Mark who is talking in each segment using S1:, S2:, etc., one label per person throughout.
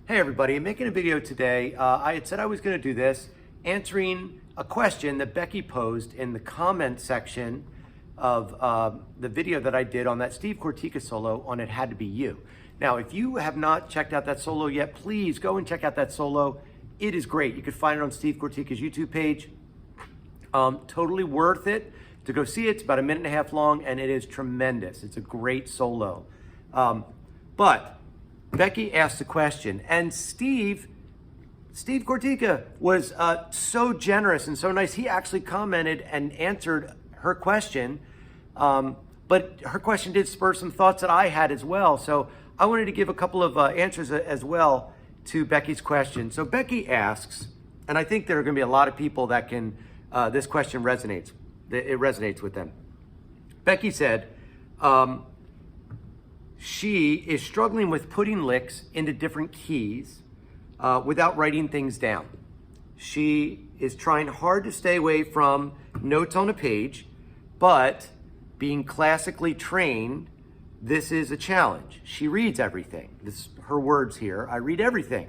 S1: Hey everybody, I'm making a video today. I had said I was going to do this, answering a question that Becky posed in the comment section of the video that I did on that Steve Cortica solo on It Had to Be You. Now, if you have not checked out that solo yet, please go and check out that solo. It is great. You can find it on Steve Cortica's YouTube page. Totally worth it to go see it. It's about 1.5 minutes long and it is tremendous. It's a great solo. But Becky asked a question, and Steve Cortica was so generous and so nice. He actually commented and answered her question, but her question did spur some thoughts that I had as well. So I wanted to give a couple of answers as well to Becky's question. So Becky asks, and I think there are going to be a lot of people that can, this question resonates. It resonates with them. Becky said, she is struggling with putting licks into different keys without writing things down. She is trying hard to stay away from notes on a page, but being classically trained, this is a challenge. She reads everything. This is her words here. I read everything.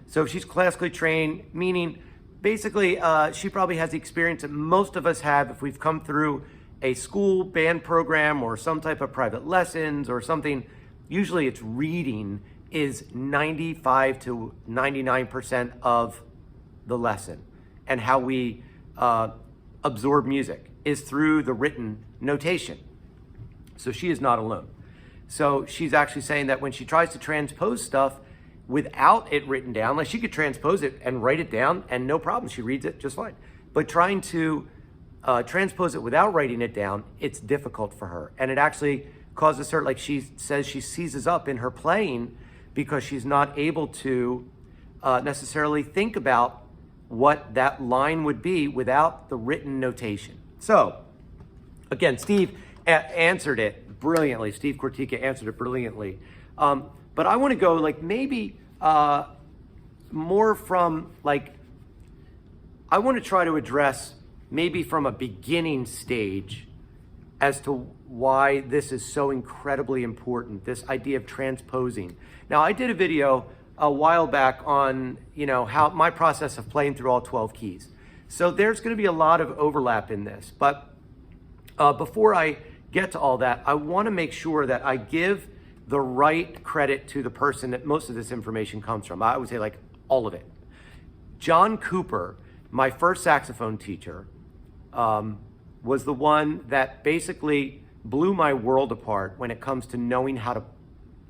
S1: So she's classically trained, meaning basically she probably has the experience that most of us have if we've come through a school band program or some type of private lessons or something. Usually it's reading is 95 to 99% of the lesson, and how we absorb music is through the written notation. So she is not alone. So she's actually saying that when she tries to transpose stuff without it written down, like she could transpose it and write it down and no problem, she reads it just fine. But trying to transpose it without writing it down, it's difficult for her. And it actually causes her, like she says, she seizes up in her playing because she's not able to necessarily think about what that line would be without the written notation. So again, Steve answered it brilliantly. Steve Cortica answered it brilliantly. But I want to go like maybe more from like, I want to try to address maybe from a beginning stage as to why this is so incredibly important, this idea of transposing. Now, I did a video a while back on, how my process of playing through all 12 keys. So there's going to be a lot of overlap in this. But before I get to all that, I want to make sure that I give the right credit to the person that most of this information comes from. I would say like all of it. John Cooper, my first saxophone teacher, was the one that basically blew my world apart when it comes to knowing how to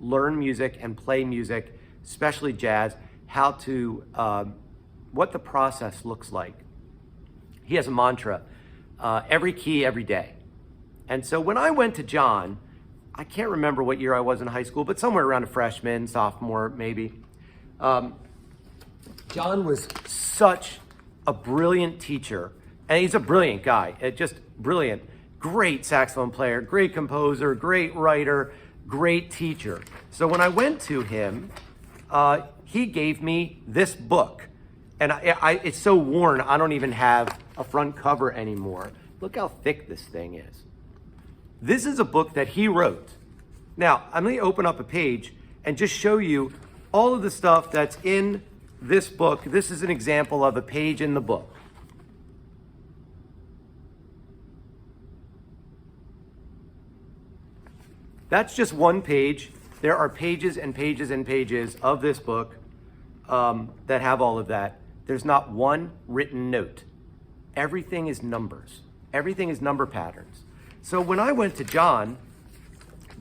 S1: learn music and play music, especially jazz, how to, what the process looks like. He has a mantra, every key, every day. And so when I went to John, I can't remember what year I was in high school, but somewhere around a freshman, sophomore, maybe. John was such a brilliant teacher. And he's a brilliant guy, just brilliant, great saxophone player, great composer, great writer, great teacher. So when I went to him, he gave me this book. And it's so worn, I don't even have a front cover anymore. Look how thick this thing is. This is a book that he wrote. Now, I'm going to open up a page and just show you all of the stuff that's in this book. This is an example of a page in the book. That's just one page. There are pages and pages and pages of this book that have all of that. There's not one written note. Everything is numbers. Everything is number patterns. So when I went to John,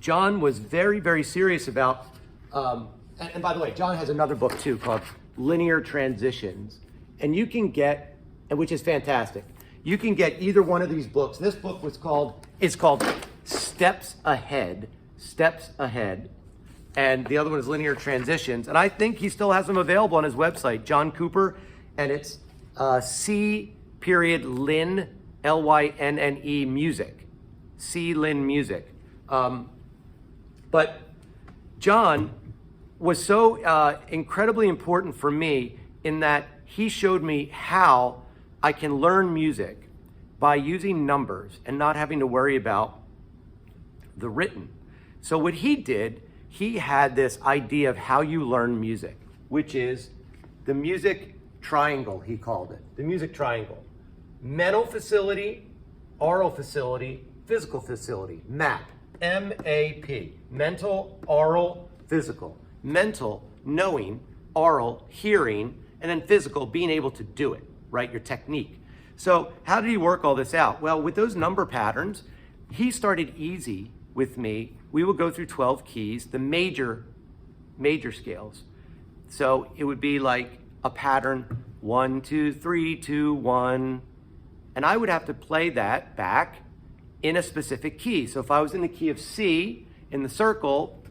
S1: John was very, very serious about, and by the way, John has another book too called Linear Transitions. And you can get, which is fantastic, you can get either one of these books. This book is called Steps Ahead, and the other one is Linear Transitions, and I think he still has them available on his website, John Cooper, and it's C.Lynne, L-Y-N-N-E music, C.Lynne music. But John was so incredibly important for me in that he showed me how I can learn music by using numbers and not having to worry about the written. So what he did, he had this idea of how you learn music. which is the music triangle, he called it. The music triangle. Mental facility, oral facility, physical facility. MAP. M-A-P. Mental, oral, physical. Mental, knowing, oral, hearing, and then physical, being able to do it, right? Your technique. So how did he work all this out? Well, with those number patterns, he started easy with me. We would go through 12 keys, the major scales. So it would be like a pattern, 1, 2, 3, 2, 1. And I would have to play that back in a specific key. So if I was in the key of C in the circle,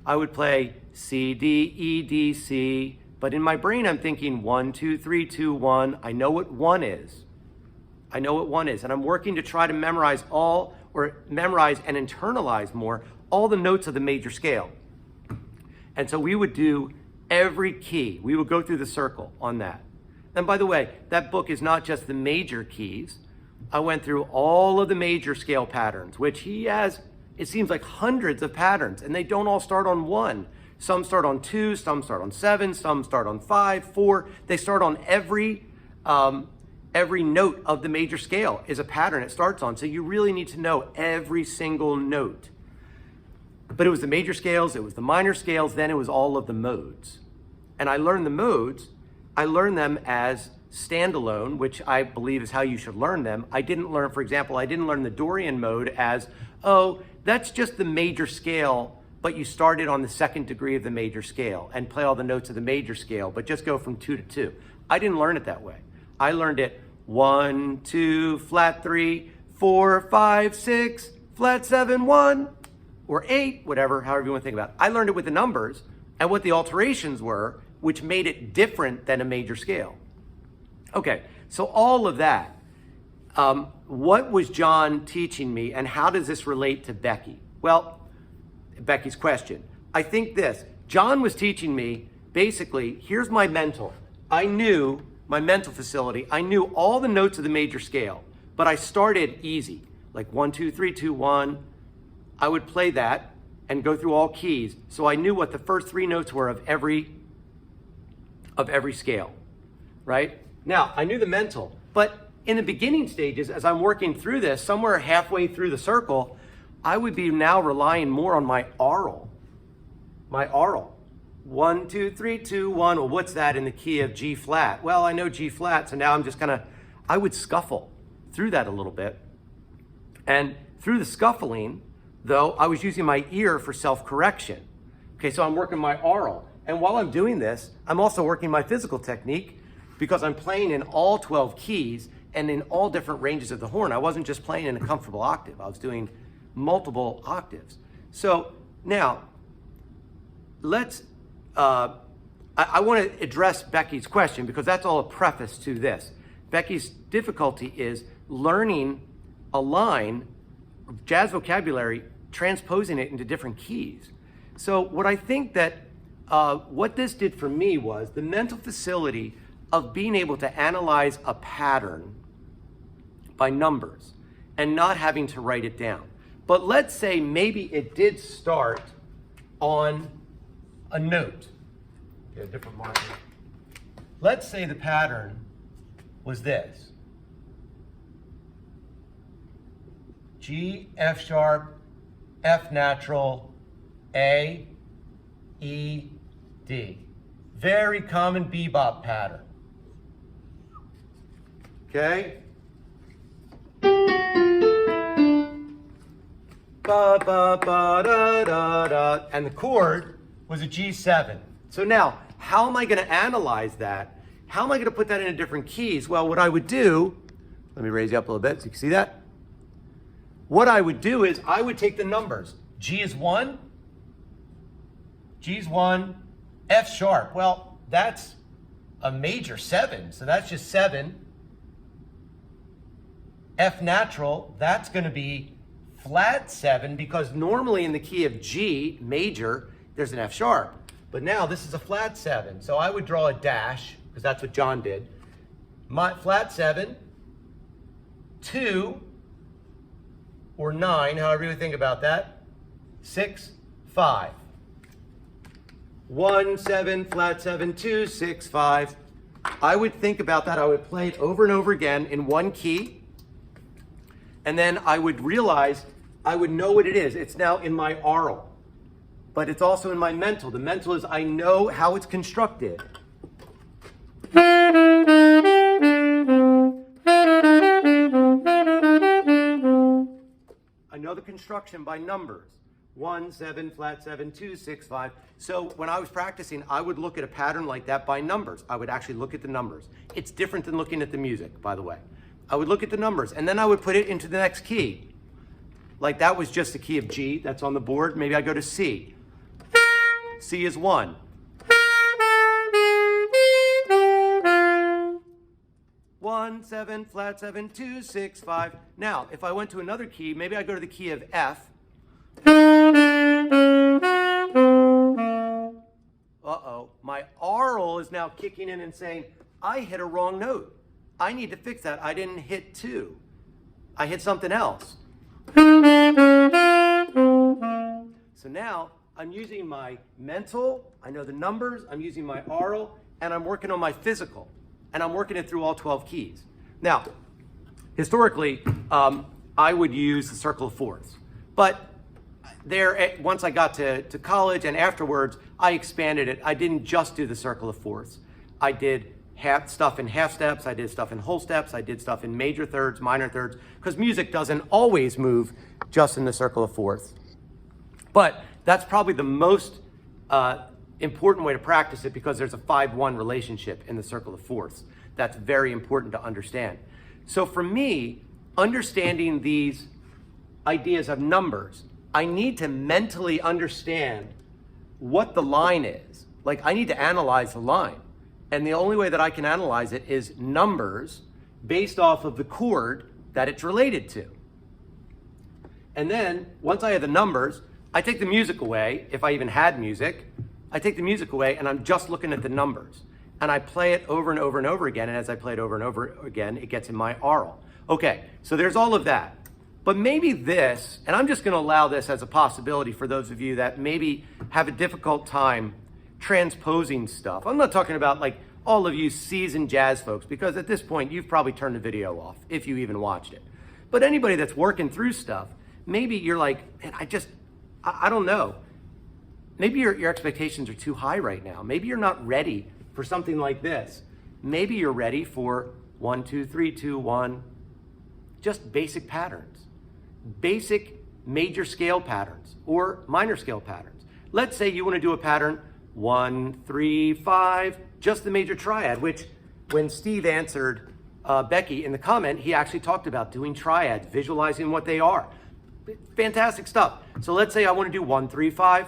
S1: I would play C, D, E, D, C. But in my brain, I'm thinking 1, 2, 3, 2, 1. I know what 1 is. I know what 1 is. And I'm working to try to memorize and internalize more all the notes of the major scale. And so we would do every key. We would go through the circle on that. And by the way, that book is not just the major keys. I went through all of the major scale patterns, which he has, it seems like hundreds of patterns, and they don't all start on 1. Some start on 2, some start on 7, some start on 5, 4. They start on every note of the major scale is a pattern it starts on. So you really need to know every single note. But it was the major scales, it was the minor scales, then it was all of the modes. And I learned the modes, I learned them as standalone, which I believe is how you should learn them. I didn't learn, for example, I didn't learn the Dorian mode as, oh, that's just the major scale, but you started on the 2nd degree of the major scale and play all the notes of the major scale, but just go from 2 to 2. I didn't learn it that way. I learned it 1, 2, flat 3, 4, 5, 6, flat 7, 1, or 8, whatever, however you want to think about it. I learned it with the numbers and what the alterations were, which made it different than a major scale. Okay, so all of that, what was John teaching me and how does this relate to Becky? Well, Becky's question. I think this, John was teaching me, basically, here's my mental. I knew my mental facility. I knew all the notes of the major scale, but I started easy, like 1, 2, 3, 2, 1. I would play that and go through all keys. So I knew what the first 3 notes were of every scale, right? Now, I knew the mental, but in the beginning stages, as I'm working through this, somewhere halfway through the circle, I would be now relying more on my oral. 1, 2, 3, 2, 1. Well, what's that in the key of G flat? Well, I know G flat, so now I'm just I would scuffle through that a little bit. And through the scuffling, though, I was using my ear for self-correction. Okay, so I'm working my oral. And while I'm doing this, I'm also working my physical technique because I'm playing in all 12 keys and in all different ranges of the horn. I wasn't just playing in a comfortable octave. I was doing multiple octaves. So now, I want to address Becky's question because that's all a preface to this. Becky's difficulty is learning a line of jazz vocabulary, transposing it into different keys. So what I think that what this did for me was the mental facility of being able to analyze a pattern by numbers and not having to write it down. But let's say maybe it did start on a note. Get a different marker. Let's say the pattern was this. G, F sharp, F natural, A, E, D. Very common bebop pattern. Okay? Ba, ba, ba, da, da, da. And the chord was a G7. So now, how am I going to analyze that? How am I going to put that into different keys? Well, what I would do, let me raise you up a little bit so you can see that. What I would do is I would take the numbers. G is 1, G's 1, F sharp. Well, that's a major 7, so that's just 7. F natural, that's going to be flat 7 because normally in the key of G major, there's an F sharp. But now this is a flat 7. So I would draw a dash because that's what John did. My flat 7, 2, or 9, however you think about that, 6, 5. 1, 7, flat 7, 2, 6, 5. I would think about that. I would play it over and over again in one key. And then I would realize, I would know what it is. It's now in my aural, but it's also in my mental. The mental is I know how it's constructed. I know the construction by numbers. 1, 7, flat 7, 2, 6, 5. So when I was practicing, I would look at a pattern like that by numbers. I would actually look at the numbers. It's different than looking at the music, by the way. I would look at the numbers, and then I would put it into the next key. Like that was just the key of G that's on the board. Maybe I go to C. C is 1. One, 7, flat 7, 2, 6, 5. Now, if I went to another key, maybe I go to the key of F. Uh-oh, my aural is now kicking in and saying, I hit a wrong note. I need to fix that. I didn't hit 2. I hit something else. So now I'm using my mental, I know the numbers, I'm using my aural, and I'm working on my physical. And I'm working it through all 12 keys. Now, historically, I would use the circle of fourths. But once I got to college and afterwards, I expanded it. I didn't just do the circle of fourths. I did stuff in half steps, I did stuff in whole steps, I did stuff in major thirds, minor thirds, because music doesn't always move just in the circle of fourths. But that's probably the most important way to practice it because there's a 5-1 relationship in the circle of fourths. That's very important to understand. So for me, understanding these ideas of numbers, I need to mentally understand what the line is. Like I need to analyze the line. And the only way that I can analyze it is numbers based off of the chord that it's related to. And then once I have the numbers, I take the music away, if I even had music. I take the music away and I'm just looking at the numbers. And I play it over and over and over again. And as I play it over and over again, it gets in my aural. Okay, so there's all of that. But maybe this, and I'm just gonna allow this as a possibility for those of you that maybe have a difficult time transposing stuff. I'm not talking about like all of you seasoned jazz folks, because at this point, you've probably turned the video off, if you even watched it. But anybody that's working through stuff, maybe you're like, man, I don't know. Maybe your expectations are too high right now. Maybe you're not ready for something like this. Maybe you're ready for 1, 2, 3, 2, 1, just basic patterns, basic major scale patterns or minor scale patterns. Let's say you want to do a pattern 1, 3, 5, just the major triad, which when Steve answered Becky in the comment, he actually talked about doing triads, visualizing what they are. Fantastic stuff. So let's say I want to do 1, 3, 5.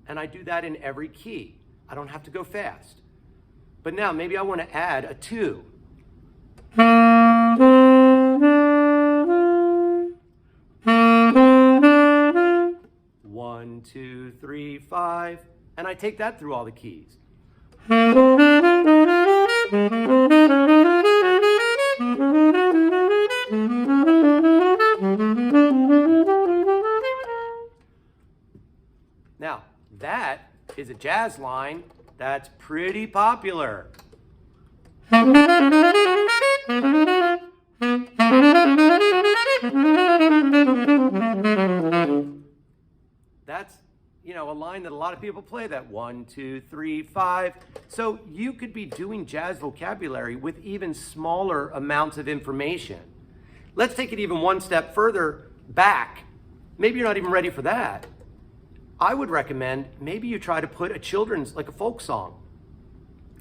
S1: And I do that in every key. I don't have to go fast. But now maybe I want to add a 2. 1, 2, 3, 5. And I take that through all the keys. Now, that is a jazz line that's pretty popular. That's, a line that a lot of people play, that 1, 2, 3, 5. So you could be doing jazz vocabulary with even smaller amounts of information. Let's take it even one step further back. Maybe you're not even ready for that. I would recommend maybe you try to put a children's, like a folk song,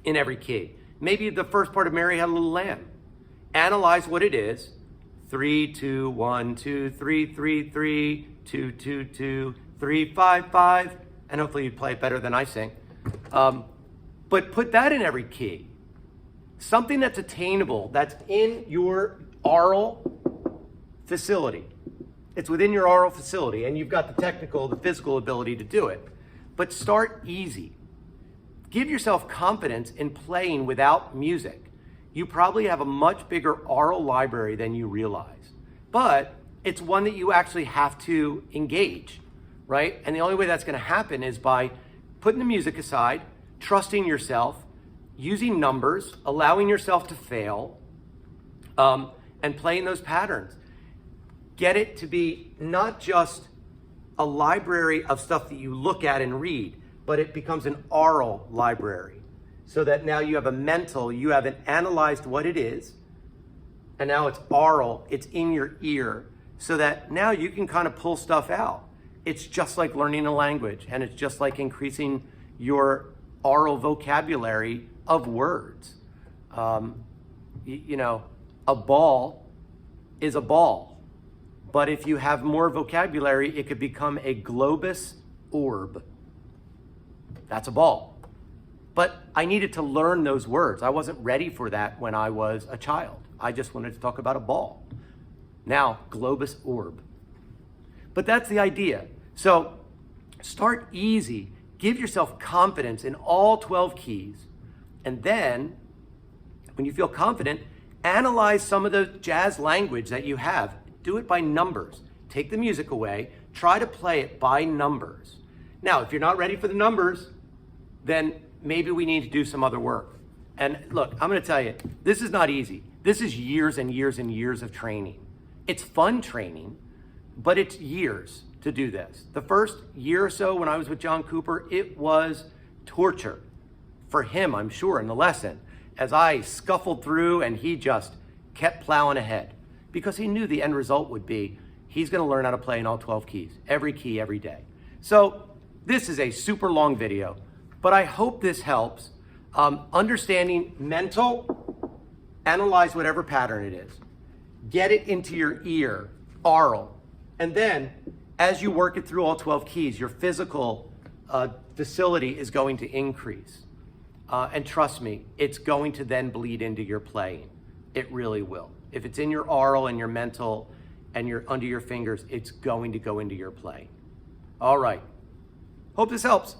S1: in every key. Maybe the first part of Mary Had a Little Lamb. Analyze what it is. 3, 2, 1, 2, 3, 3, 3, 2, 2, 2, 3, 5, 5, and hopefully you play it better than I sing. But put that in every key. Something that's attainable, that's in your aural facility. It's within your aural facility, and you've got the technical, the physical ability to do it. But start easy. Give yourself confidence in playing without music. You probably have a much bigger aural library than you realize. But it's one that you actually have to engage, right? And the only way that's going to happen is by putting the music aside, trusting yourself, using numbers, allowing yourself to fail, and playing those patterns. Get it to be not just a library of stuff that you look at and read, but it becomes an oral library. So that now you have a mental, you haven't analyzed what it is, and now it's oral, it's in your ear, so that now you can kind of pull stuff out. It's just like learning a language, and it's just like increasing your oral vocabulary of words. You know, a ball is a ball, but if you have more vocabulary, it could become a globus orb. That's a ball. But I needed to learn those words. I wasn't ready for that when I was a child. I just wanted to talk about a ball. Now, globus orb. But that's the idea. So start easy. Give yourself confidence in all 12 keys. And then, when you feel confident, analyze some of the jazz language that you have. Do it by numbers. Take the music away. Try to play it by numbers. Now, if you're not ready for the numbers, then maybe we need to do some other work. And look, I'm going to tell you, this is not easy. This is years and years and years of training. It's fun training, but it's years to do this. The first year or so when I was with John Cooper, it was torture for him, I'm sure, in the lesson, as I scuffled through and he just kept plowing ahead because he knew the end result would be he's going to learn how to play in all 12 keys, every key, every day. So this is a super long video, but I hope this helps. Understanding mental, analyze whatever pattern it is. Get it into your ear, oral. And then, as you work it through all 12 keys, your physical facility is going to increase. And trust me, it's going to then bleed into your playing. It really will. If it's in your oral and your mental and you're under your fingers, it's going to go into your play. All right. Hope this helps.